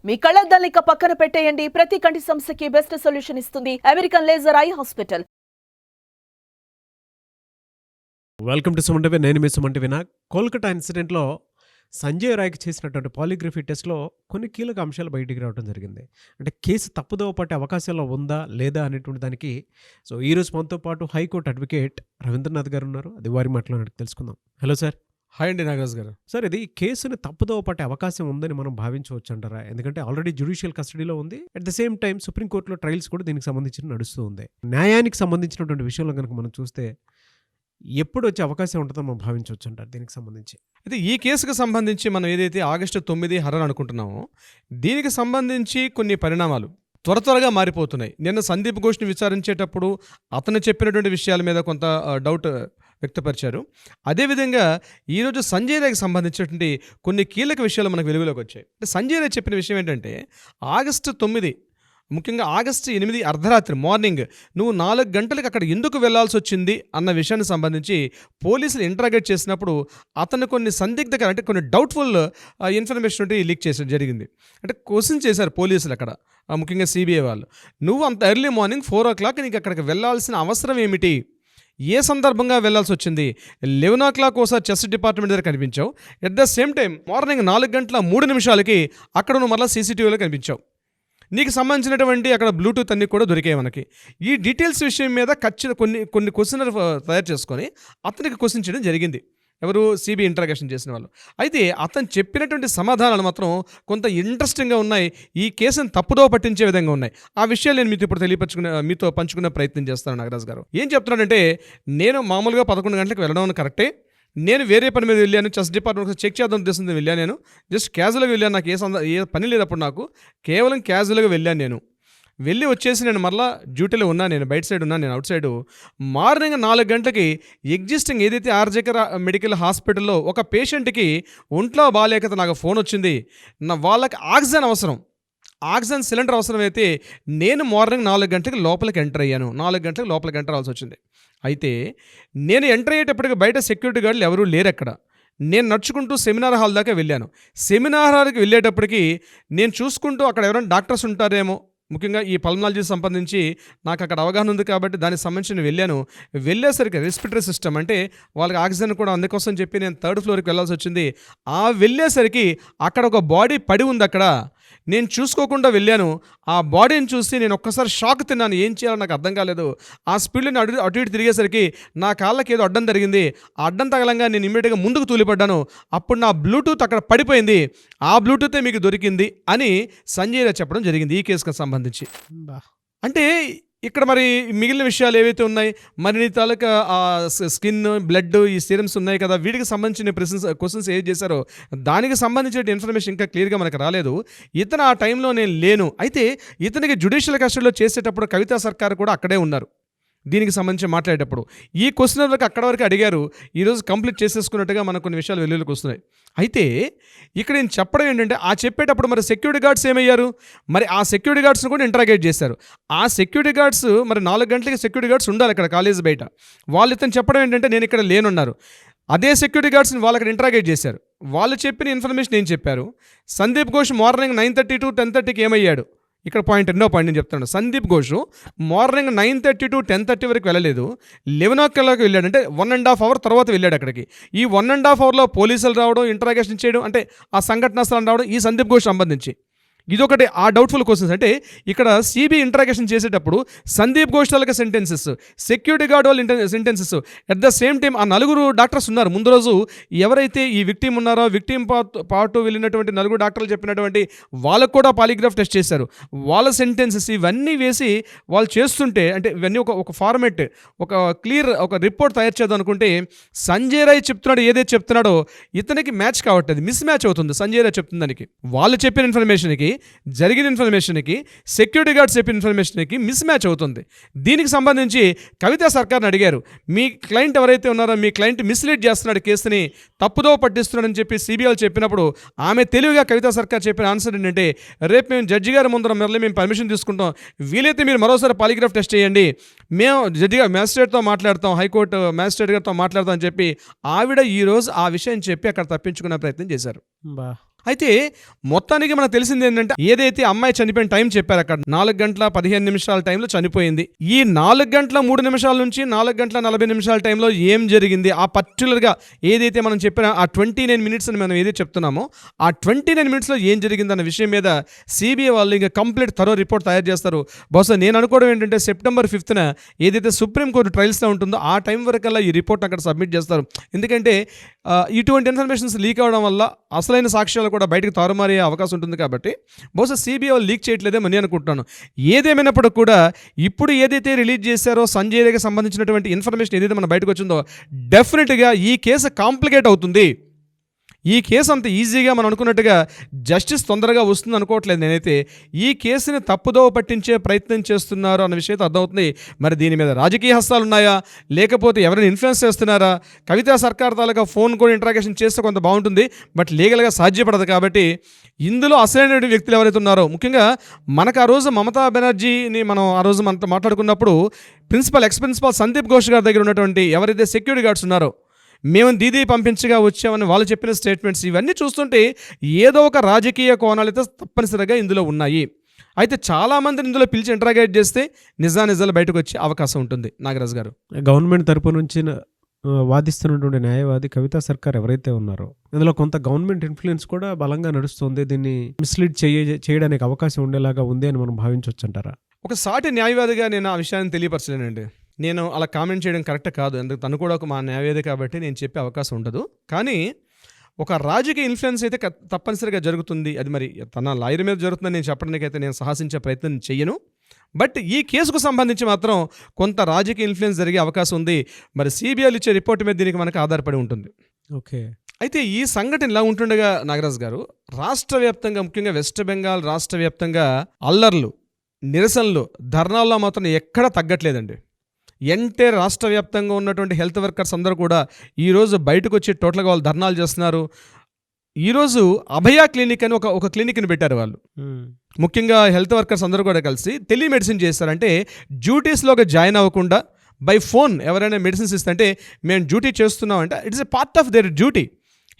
మీ కళ్ళద్దాల్ని ఇక పక్కన పెట్టేయండి. ప్రతి కంటి సమస్యకి బెస్ట్ సొల్యూషన్ ఇస్తుంది American laser eye hospital. Welcome to Suman TV. నేను మీ సుమన్ టీవీ. కోల్కతా ఇన్సిడెంట్లో సంజయ్ రాయ్కి చేసినటువంటి పాలిగ్రఫీ టెస్ట్లో కొన్ని కీలక అంశాలు బయటికి రావడం జరిగింది. అంటే కేసు తప్పుదోవ పట్టే అవకాశాలు ఉందా లేదా అనేటువంటి దానికి ఈరోజు మనతో పాటు హైకోర్టు అడ్వకేట్ రవీంద్రనాథ్ గారు ఉన్నారు. అది వారి మాటలో తెలుసుకుందాం. Hello sir. హాయ్ అండి నాగరాజ్ గారు. సార్, ఇది కేసుని తప్పుదోవ పట్టే అవకాశం ఉందని మనం భావించవచ్చు అంటారా? ఎందుకంటే ఆల్రెడీ జ్యుడిషియల్ కస్టడీలో ఉంది. అట్ ద సేమ్ టైం సుప్రీంకోర్టులో ట్రయల్స్ కూడా దీనికి సంబంధించి నడుస్తూ ఉంది. న్యాయానికి సంబంధించినటువంటి విషయంలో కనుక మనం చూస్తే ఎప్పుడు వచ్చే అవకాశం ఉంటుందో మనం భావించవచ్చు అంటారు దీనికి సంబంధించి? అయితే ఈ కేసుకు సంబంధించి మనం ఏదైతే ఆగస్టు 9 హర్రర్ అనుకుంటున్నామో దీనికి సంబంధించి కొన్ని పరిణామాలు త్వరగా మారిపోతున్నాయి. నిన్న సందీప్ ఘోష్ని విచారించేటప్పుడు అతను చెప్పినటువంటి విషయాల మీద కొంత డౌట్ వ్యక్తపరిచారు. అదేవిధంగా ఈరోజు సంజయ్ రాయ్కి సంబంధించినటువంటి కొన్ని కీలక విషయాలు మనకు వెలుగులోకి వచ్చాయి. అంటే సంజయ్ రాయ్ చెప్పిన విషయం ఏంటంటే ఆగస్టు 9 ముఖ్యంగా ఆగస్టు 8 అర్ధరాత్రి మార్నింగ్ నువ్వు 4 గంటలకు అక్కడ ఎందుకు వెళ్లాల్సి వచ్చింది అన్న విషయానికి సంబంధించి పోలీసులు ఇంటరాగేట్ చేసినప్పుడు అతను కొన్ని సందిగ్ధకర అంటే కొన్ని డౌట్ఫుల్ ఇన్ఫర్మేషన్ లీక్ చేసడం జరిగింది. అంటే క్వశ్చన్ చేశారు పోలీసులు అక్కడ, ముఖ్యంగా సిబిఐ వాళ్ళు. నువ్వు అంత ఎర్లీ మార్నింగ్ 4 o'clock నీకు అక్కడికి వెళ్లాల్సిన అవసరం ఏమిటి, ఏ సందర్భంగా వెళ్లాల్సి వచ్చింది? 11 o'clock ఒకసారి చెస్ డిపార్ట్మెంట్ దగ్గర కనిపించావు. At the same time morning 4:03 అక్కడ నువ్వు మళ్ళీ సీసీటీవీలో కనిపించావు. నీకు సంబంధించినటువంటి అక్కడ బ్లూటూత్ అన్నీ కూడా దొరికాయి మనకి. ఈ డీటెయిల్స్ విషయం మీద కొన్ని క్వశ్చనర్ తయారు చేసుకొని అతనికి క్వశ్చన్ చేయడం జరిగింది. ఎవరు? సిబిఐ ఇంటరాగేషన్ చేసిన వాళ్ళు. అయితే అతను చెప్పినటువంటి సమాధానాలు మాత్రం కొంత ఇంట్రెస్టింగ్గా ఉన్నాయి. ఈ కేసును తప్పుదోవ పట్టించే విధంగా ఉన్నాయి. ఆ విషయాలు నేను మీతో పంచుకునే ప్రయత్నం చేస్తాను. నాగరాజ్ గారు ఏం చెప్తున్నాడంటే, నేను మామూలుగా 11 గంటలకు వెళ్ళడం కరెక్టే, నేను వేరే పని మీద వెళ్ళాను, చెస్ డిపార్ట్మెంట్ చెక్ చేద్దాం ఉద్దేశంతో వెళ్ళాను. నేను జస్ట్ క్యాజువల్గా వెళ్ళాను, నాకు ఏ పని లేదు అప్పుడు, నాకు కేవలం క్యాజువల్గా వెళ్ళాను. నేను వెళ్ళి వచ్చేసి నేను మరలా డ్యూటీలో ఉన్నాను, నేను బయట సైడ్ ఉన్నాను, నేను అవుట్ సైడు. మార్నింగ్ 4 గంటలకి ఎగ్జిస్టింగ్ ఏదైతే ఆర్జేకర్ మెడికల్ హాస్పిటల్లో ఒక పేషెంట్కి ఒంట్లో బాగాలేక నాకు ఫోన్ వచ్చింది. వాళ్ళకి ఆక్సిజన్ అవసరం, ఆక్సిజన్ సిలిండర్ అవసరమైతే నేను మార్నింగ్ 4 గంటలకు లోపలికి ఎంటర్ అయ్యాను. 4 గంటలకు లోపలికి ఎంటర్ అవ్వాల్సి వచ్చింది. అయితే నేను ఎంటర్ అయ్యేటప్పటికి బయట సెక్యూరిటీ గార్డులు ఎవరూ లేరు అక్కడ. నేను నడుచుకుంటూ సెమినార్ హాల్ దాకా వెళ్ళాను. సెమినార్ హాల్కి వెళ్ళేటప్పటికి నేను చూసుకుంటూ అక్కడ ఎవరైనా డాక్టర్స్ ఉంటారేమో, ముఖ్యంగా ఈ పల్మనాలజీ సంబంధించి నాకు అక్కడ అవగాహన ఉంది కాబట్టి దానికి సంబంధించి వెళ్ళాను. వెళ్ళేసరికి రెస్పిరేటరీ సిస్టమ్ అంటే వాళ్ళకి ఆక్సిజన్ కూడా అందుకోసం చెప్పి నేను 3rd floorకి వెళ్ళాల్సి వచ్చింది. వెళ్ళేసరికి అక్కడ ఒక బాడీ పడి ఉంది. అక్కడ నేను చూసుకోకుండా వెళ్ళాను. ఆ బాడీని చూసి నేను ఒక్కసారి షాక్ తిన్నాను. ఏం చేయాలో నాకు అర్థం కాలేదు. ఆ స్పీడ్లో అటు ఇటు తిరిగేసరికి నా కాళ్ళకి ఏదో అడ్డం జరిగింది. ఆ అడ్డం తగలంగా నేను ఇమ్మీడియట్గా ముందుకు తూలిపడ్డాను. అప్పుడు నా బ్లూటూత్ అక్కడ పడిపోయింది. ఆ బ్లూటూతే మీకు దొరికింది అని సంజయ్ రాయ్ చెప్పడం జరిగింది ఈ కేసుకు సంబంధించి. అంటే ఇక్కడ మరి మిగిలిన విషయాలు ఏవైతే ఉన్నాయి, మరి నీ తాలూకా స్కిన్, బ్లడ్, ఈ సీరమ్స్ ఉన్నాయి కదా, వీటికి సంబంధించిన క్వశ్చన్స్ ఏది చేశారో దానికి సంబంధించిన ఇన్ఫర్మేషన్ ఇంకా క్లియర్గా మనకు రాలేదు. ఇతను ఆ టైంలో నేను లేను. అయితే ఇతనికి జ్యుడిషియల్ కస్టడీలో చేసేటప్పుడు కవితా సర్కార్ కూడా అక్కడే ఉన్నారు. దీనికి సంబంధించి మాట్లాడేటప్పుడు ఈ క్వశ్చన్ వరకు అక్కడ వరకు అడిగారు. ఈరోజు కంప్లీట్ చేసేసుకున్నట్టుగా మనకు కొన్ని విషయాలు వెలుగులోకి వస్తున్నాయి. అయితే ఇక్కడ నేను చెప్పడం ఏంటంటే, ఆ చెప్పేటప్పుడు మరి సెక్యూరిటీ గార్డ్స్ ఏమయ్యారు? మరి ఆ సెక్యూరిటీ గార్డ్స్ని కూడా ఇంటరాగేట్ చేశారు. ఆ సెక్యూరిటీ గార్డ్స్ మరి 4 గంటలకి సెక్యూరిటీ గార్డ్స్ ఉండాలి అక్కడ కాలేజ్ బయట. వాళ్ళు ఇతను చెప్పడం ఏంటంటే నేను ఇక్కడ లేనున్నారు. అదే సెక్యూరిటీ గార్డ్స్ని వాళ్ళు అక్కడ ఇంటరాగేట్ చేశారు. వాళ్ళు చెప్పిన ఇన్ఫర్మేషన్ ఏం చెప్పారు? సందీప్ ఘోష్ మార్నింగ్ 9:30 to 10:30 ఏమయ్యాడు? ఇక్కడ రెండో పాయింట్ నేను చెప్తాను. సందీప్ ఘోష్ మార్నింగ్ 9:30 to 10:30 వరకు వెళ్ళలేదు. 11 o'clock వెళ్ళాడు. అంటే 1.5 hour తర్వాత వెళ్ళాడు అక్కడికి. ఈ 1.5 hourలో పోలీసులు రావడం, ఇంటరాగేషన్ చేయడం, అంటే ఆ సంఘటనా స్థలం రావడం ఈ సందీప్ ఘోష్ సంబంధించి ఇదొకటి. ఆ డౌట్ఫుల్ క్వశ్చన్స్ అంటే ఇక్కడ సిబిఐ ఇంటరాగేషన్ చేసేటప్పుడు సందీప్ ఘోష్ తాలూకా సెంటెన్సెస్, సెక్యూరిటీ గార్డ్ వాళ్ళ sentences, at the same time ఆ 4 డాక్టర్స్ ఉన్నారు. ముందు రోజు ఎవరైతే ఈ విక్టిమ్ ఉన్నారో, విక్టిమ్ పార్ట్ వెళ్ళినటువంటి 4 డాక్టర్లు చెప్పినటువంటి వాళ్ళకు కూడా పాలిగ్రాఫ్ టెస్ట్ చేశారు. వాళ్ళ సెంటెన్సెస్ ఇవన్నీ వేసి వాళ్ళు చేస్తుంటే, అంటే ఇవన్నీ ఒక ఫార్మేట్, ఒక క్లియర్ ఒక రిపోర్ట్ తయారు చేద్దాం అనుకుంటే సంజయ్ రాయ్ చెప్తున్నాడు ఏదైతే చెప్తున్నాడో ఇతనికి మ్యాచ్ కావట్లేదు, మిస్ మ్యాచ్ అవుతుంది. సంజయ్ రాయ్ చెప్తున్న దానికి, వాళ్ళు చెప్పిన ఇన్ఫర్మేషన్కి, జరిగిన ఇన్ఫర్మేషన్కి, సెక్యూరిటీ గార్డ్స్ చెప్పిన ఇన్ఫర్మేషన్కి మిస్ మ్యాచ్ అవుతుంది. దీనికి సంబంధించి కవితా సర్కార్ని అడిగారు, మీ క్లయింట్ ఎవరైతే ఉన్నారో మీ క్లయింట్ మిస్లీడ్ చేస్తున్నాడు, కేసుని తప్పుదోవ పట్టిస్తున్నాడని చెప్పి సిబిఐ చెప్పినప్పుడు ఆమె తెలివిగా కవితా సర్కార్ చెప్పిన ఆన్సర్ ఏంటంటే, రేపు మేము జడ్జి గారి ముందర మళ్ళీ మేము పర్మిషన్ తీసుకుంటాం, వీలైతే మీరు మరోసారి పాలిగ్రాఫ్ టెస్ట్ చేయండి, మేము జడ్జి గారు మ్యాజిస్ట్రేట్తో మాట్లాడతాం, హైకోర్టు మ్యాజిస్ట్రేట్ గారితో మాట్లాడతాం అని చెప్పి ఆవిడ ఈరోజు ఆ విషయం చెప్పి అక్కడ తప్పించుకునే ప్రయత్నం చేశారు. అయితే మొత్తానికి మనకు తెలిసింది ఏంటంటే ఏదైతే అమ్మాయి చనిపోయిన టైం చెప్పారు అక్కడ 4 గంటల 15 నిమిషాల టైంలో చనిపోయింది. ఈ 4 గంటల 3 నిమిషాల నుంచి 4 గంటల 40 నిమిషాల టైంలో ఏం జరిగింది, ఆ పర్టికులర్గా ఏదైతే మనం చెప్పిన ఆ 29 మినిట్స్ అని మనం ఏదైతే చెప్తున్నామో ఆ 29 మినిట్స్లో ఏం జరిగింది అన్న విషయం మీద సిబిఐ వాళ్ళు ఇంకా కంప్లీట్ థరో రిపోర్ట్ తయారు చేస్తారు. బహుశా నేను అనుకోవడం ఏంటంటే సెప్టెంబర్ 5న ఏదైతే సుప్రీంకోర్టు ట్రయల్స్లో ఉంటుందో ఆ టైం వరకల్లా ఈ రిపోర్ట్ అక్కడ సబ్మిట్ చేస్తారు. ఎందుకంటే ఇటువంటి ఇన్ఫర్మేషన్స్ లీక్ అవడం వల్ల అసలైన సాక్ష్యాలు కూడా బయటకు తారుమారే అవకాశం ఉంటుంది. కాబట్టి బహుశా సిబిఐ వాళ్ళు లీక్ చేయట్లేదేమో నేను అనుకుంటున్నాను. ఏదేమైనప్పుడు కూడా ఇప్పుడు ఏదైతే రిలీజ్ చేశారో సంజయ్ రేఖకి సంబంధించినటువంటి ఇన్ఫర్మేషన్ ఏదైతే మన బయటకు వచ్చిందో డెఫినెట్గా ఈ కేసు కాంప్లికేట్ అవుతుంది. ఈ కేసు అంత ఈజీగా మనం అనుకున్నట్టుగా జస్టిస్ తొందరగా వస్తుంది అనుకోవట్లేదు నేనైతే. ఈ కేసుని తప్పుదోవ పట్టించే ప్రయత్నం చేస్తున్నారు అన్న విషయం అర్థమవుతుంది. మరి దీని మీద రాజకీయ హస్తాలు ఉన్నాయా, లేకపోతే ఎవరైనా ఇన్ఫ్లుయెన్స్ చేస్తున్నారా? కవితా సర్కార్ తాలూకా ఫోన్ కూడా ఇంట్రాగేషన్ చేస్తే కొంత బాగుంటుంది, బట్ లీగల్గా సాధ్యపడదు. కాబట్టి ఇందులో అసలైన వ్యక్తులు ఎవరైతే ఉన్నారో, ముఖ్యంగా మనకు ఆ రోజు మమతా బెనర్జీని మనం ఆ రోజు మనతో మాట్లాడుకున్నప్పుడు ఎక్స్ ప్రిన్సిపాల్ సందీప్ ఘోష్ గారి దగ్గర ఉన్నటువంటి ఎవరైతే సెక్యూరిటీ గార్డ్స్ ఉన్నారో, మేము దీదీ పంపించగా వచ్చామని వాళ్ళు చెప్పిన స్టేట్మెంట్స్ ఇవన్నీ చూస్తుంటే ఏదో ఒక రాజకీయ కోణాలైతే తప్పనిసరిగా ఇందులో ఉన్నాయి. అయితే చాలామందిని ఇందులో పిలిచి ఇంటరాగేట్ చేస్తే నిజాలు బయటకు వచ్చే అవకాశం ఉంటుంది. నాగరాజు గారు, గవర్నమెంట్ తరపు నుంచి వాదిస్తున్నటువంటి న్యాయవాది కవితా సర్కార్ ఎవరైతే ఉన్నారో ఇందులో కొంత గవర్నమెంట్ ఇన్ఫ్లుయెన్స్ కూడా బలంగా నడుస్తుంది. దీన్ని మిస్లీడ్ చేయడానికి అవకాశం ఉండేలాగా ఉంది అని మనం భావించవచ్చు అంటారా? ఒక సాటి న్యాయవాదిగా నేను ఆ విషయాన్ని తెలియపరచలేనండి. నేను అలా కామెంట్ చేయడం కరెక్ట్ కాదు. ఎందుకు తను కూడా ఒక మా న్యాయవాది కాబట్టి నేను చెప్పే అవకాశం ఉండదు. కానీ ఒక రాజకీయ ఇన్ఫ్లుయెన్స్ అయితే తప్పనిసరిగా జరుగుతుంది. అది మరి తన లాయర్ మీద జరుగుతుందని నేను చెప్పడానికి అయితే నేను సాహసించే ప్రయత్నం చెయ్యను. బట్ ఈ కేసుకు సంబంధించి మాత్రం కొంత రాజకీయ ఇన్ఫ్లుయెన్స్ జరిగే అవకాశం ఉంది. మరి సిబిఐలు ఇచ్చే రిపోర్ట్ మీద దీనికి మనకు ఆధారపడి ఉంటుంది. ఓకే. అయితే ఈ సంఘటన ఇలా ఉంటుండగా నాగరాజు గారు, రాష్ట్ర వ్యాప్తంగా ముఖ్యంగా వెస్ట్ బెంగాల్ రాష్ట్ర వ్యాప్తంగా అల్లర్లు, నిరసనలు, ధర్నాల్లో మాత్రం ఎక్కడా తగ్గట్లేదండి. ఎంటైర్ రాష్ట్ర వ్యాప్తంగా ఉన్నటువంటి హెల్త్ వర్కర్స్ అందరూ కూడా ఈరోజు బయటకు వచ్చి టోటల్గా వాళ్ళు ధర్నాలు చేస్తున్నారు. ఈరోజు అభయ క్లినిక్ అని ఒక క్లినిక్ని పెట్టారు వాళ్ళు. ముఖ్యంగా హెల్త్ వర్కర్స్ అందరూ కూడా కలిసి టెలిమెడిసిన్ చేస్తారంటే డ్యూటీస్లోకి జాయిన్ అవ్వకుండా బై ఫోన్ ఎవరైనా మెడిసిన్స్ ఇస్తుంటే మేము డ్యూటీ చేస్తున్నాం అంటే it's a part of their duty.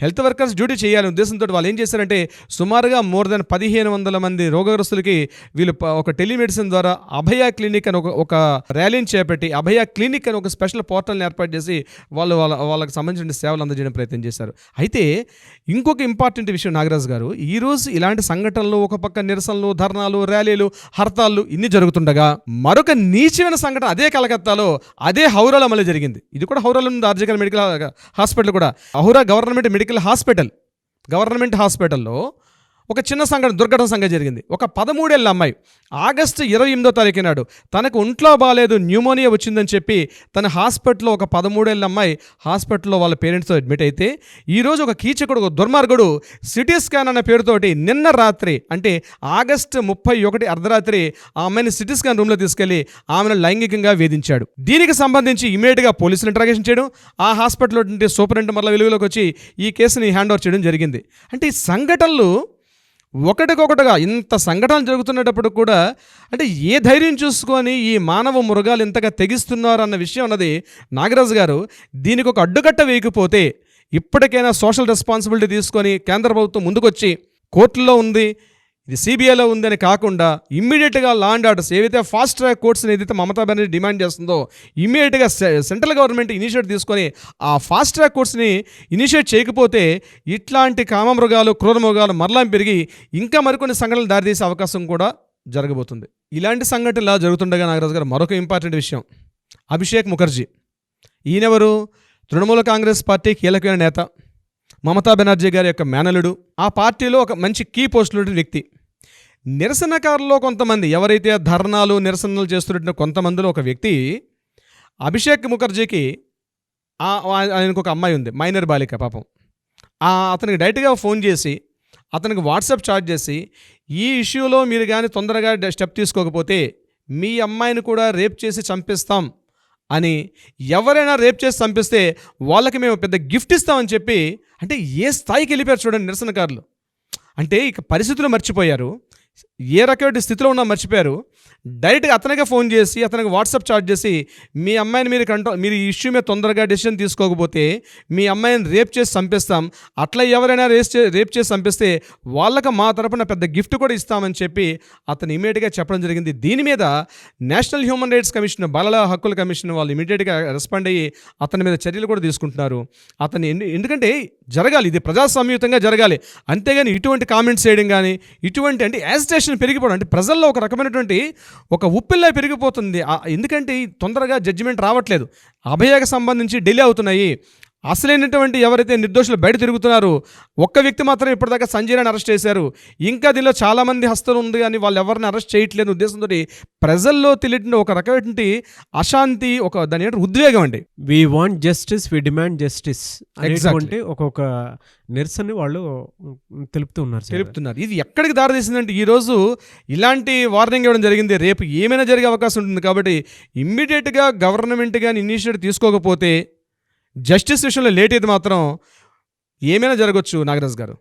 Health workers duty చేయాలనే ఉద్దేశంతో వాళ్ళు ఏం చేశారంటే సుమారుగా మోర్ దెన్ 1500 మంది రోగగ్రస్తులకి వీళ్ళు ఒక టెలిమెడిసిన్ ద్వారా అభయ క్లినిక్ అని ఒక ర్యాలీని చేపట్టి అభయ క్లినిక్ అని ఒక స్పెషల్ పోర్టల్ని ఏర్పాటు చేసి వాళ్ళకి సంబంధించిన సేవలు అందజేయడం ప్రయత్నం చేశారు. అయితే ఇంకొక ఇంపార్టెంట్ విషయం నాగరాజు గారు, ఈరోజు ఇలాంటి సంఘటనలు, ఒక పక్క నిరసనలు, ధర్నాలు, ర్యాలీలు, హర్తాళ్ళు ఇన్ని జరుగుతుండగా మరొక నీచమైన సంఘటన అదే కలకత్తాలో, అదే హౌరాలో మళ్ళీ జరిగింది. ఇది కూడా హౌరాలో ఉంది. ఆర్జికల్ మెడికల్ హాస్పిటల్ కూడా హౌరా గవర్నమెంట్ గవర్నమెంట్ హాస్పిటల్లో ఒక చిన్న దుర్ఘటన సంఘటన జరిగింది. ఒక 13 ఏళ్ల అమ్మాయి ఆగస్టు 28వ తారీఖు నాడు తనకు ఒంట్లో బాగాలేదు, న్యూమోనియా వచ్చిందని చెప్పి తన హాస్పిటల్లో ఒక 13 ఏళ్ల అమ్మాయి హాస్పిటల్లో వాళ్ళ పేరెంట్స్తో అడ్మిట్ అయితే ఈరోజు ఒక కీచకుడు, ఒక దుర్మార్గుడు సిటీ స్కాన్ అనే పేరుతోటి నిన్న రాత్రి అంటే ఆగస్టు 31 అర్ధరాత్రి ఆ అమ్మాయిని సిటీ స్కాన్ రూమ్లో తీసుకెళ్లి ఆమెను లైంగికంగా వేధించాడు. దీనికి సంబంధించి ఇమీడియట్గా పోలీసులు ఇంటరాగేషన్ చేయడం, ఆ హాస్పిటల్లో సూపరింటెండెంట్ మరలా వెలుగులోకి వచ్చి ఈ కేసుని హ్యాండ్ ఓవర్ చేయడం జరిగింది. అంటే ఈ సంఘటనలు ఒకటికొకటిగా ఇంత సంఘటనలు జరుగుతున్నప్పుడు కూడా అంటే ఏ ధైర్యం చూసుకొని ఈ మానవ మృగాలు ఇంతగా తెగిస్తున్నారు అన్న విషయం అన్నది నాగరాజు గారు, దీనికి ఒక అడ్డుకట్ట వేయకపోతే ఇప్పటికైనా సోషల్ రెస్పాన్సిబిలిటీ తీసుకొని కేంద్ర ప్రభుత్వం ముందుకొచ్చి కోర్టులో ఉంది, ఇది సిబిఐలో ఉందని కాకుండా ఇమ్మీడియట్గా లా అండ్ ఆర్డర్స్ ఏవైతే ఫాస్ట్ ట్రాక్ కోర్ట్స్ని ఏదైతే మమతా బెనర్జీ డిమాండ్ చేస్తుందో ఇమ్మీడియట్గా సెంట్రల్ గవర్నమెంట్ ఇనిషియేట్ తీసుకొని ఆ ఫాస్ట్ ట్రాక్ కోర్ట్స్ని ఇనిషియేట్ చేయకపోతే ఇట్లాంటి కామమృగాలు, క్రూరమృగాలు మరలా పెరిగి ఇంకా మరికొన్ని సంఘటనలు దారితీసే అవకాశం కూడా జరగబోతుంది. ఇలాంటి సంఘటనలు జరుగుతుండగా నాగరాజు గారు మరొక ఇంపార్టెంట్ విషయం, అభిషేక్ ముఖర్జీ. ఈయనెవరు? తృణమూల కాంగ్రెస్ పార్టీ కీలకమైన నేత, మమతా బెనర్జీ గారి యొక్క మేనలుడు, ఆ పార్టీలో ఒక మంచి కీ పోస్టులు వ్యక్తి. నిరసనకారుల్లో కొంతమంది ఎవరైతే ధర్నాలు, నిరసనలు చేస్తున్న కొంతమందిలో ఒక వ్యక్తి అభిషేక్ ముఖర్జీకి ఆయనకు ఒక అమ్మాయి ఉంది, మైనర్ బాలిక పాపం. అతనికి డైరెక్ట్గా ఫోన్ చేసి అతనికి వాట్సాప్ చాట్ చేసి ఈ ఇష్యూలో మీరు కానీ తొందరగా స్టెప్ తీసుకోకపోతే మీ అమ్మాయిని కూడా రేప్ చేసి చంపిస్తాం అని, ఎవరైనా రేప్ చేసి చంపిస్తే వాళ్ళకి మేము పెద్ద గిఫ్ట్ ఇస్తామని చెప్పి, అంటే ఏ స్థాయికి వెళ్ళిపోయారు చూడండి నిరసనకారులు. అంటే ఇక పరిస్థితులు మర్చిపోయారు. ఏ రకమైన స్థితిలో ఉన్నా మర్చిపోయారు. డైరెక్ట్గా అతనికే ఫోన్ చేసి అతనికి వాట్సాప్ చాట్ చేసి మీ అమ్మాయిని మీరు ఈ ఇష్యూ మీద తొందరగా డెసిషన్ తీసుకోకపోతే మీ అమ్మాయిని రేప్ చేసి చంపేస్తాం, అట్లా ఎవరైనా రేప్ చేసి చంపేస్తే వాళ్ళకి మా తరపున పెద్ద గిఫ్ట్ కూడా ఇస్తామని చెప్పి అతను ఇమీడియట్గా చెప్పడం జరిగింది. దీని మీద నేషనల్ హ్యూమన్ రైట్స్ కమిషన్, బాలల హక్కుల కమిషన్ వాళ్ళు ఇమీడియట్గా రెస్పాండ్ అయ్యి అతని మీద చర్యలు కూడా తీసుకుంటున్నారు. అతను ఎందుకంటే జరగాలి, ఇది ప్రజాస్వామ్యయుతంగా జరగాలి, అంతేగాని ఇటువంటి కామెంట్స్ చేయడం కానీ ఇటువంటి అంటే యాజిటేషన్ పెరిగిపోవడం, అంటే ప్రజల్లో ఒక రకమైనటువంటి ఒక ఉప్పిల్లా పెరిగిపోతుంది. ఎందుకంటే తొందరగా జడ్జిమెంట్ రావట్లేదు, అభయకు సంబంధించి డిలే అవుతున్నాయి. అసలైనటువంటి ఎవరైతే నిర్దోషులు బయట తిరుగుతున్నారో ఒక్క వ్యక్తి మాత్రం ఇప్పటిదాకా సంజయ్ రాయని అరెస్ట్ చేశారు, ఇంకా దీనిలో చాలామంది హస్తం ఉంది కానీ వాళ్ళు ఎవరిని అరెస్ట్ చేయట్లేదు ఉద్దేశంతో ప్రజల్లో తెలియని ఒక రకమైనటువంటి అశాంతి, ఒక దాని ఉద్వేగం అండి. We want justice, we demand justice అనేటువంటి ఒక్కొక్క నిరసన వాళ్ళు తెలుపుతున్నారు. ఇది ఎక్కడికి దారితీసిందంటే ఈరోజు ఇలాంటి వార్నింగ్ ఇవ్వడం జరిగింది, రేపు ఏమైనా జరిగే అవకాశం ఉంటుంది. కాబట్టి ఇమ్మీడియట్గా గవర్నమెంట్ కానీ ఇనిషియేటివ్ తీసుకోకపోతే జస్టిస్ విషయంలో లేట్ అయితే మాత్రం ఏమైనా జరగవచ్చు. నాగరాజ్ గారు.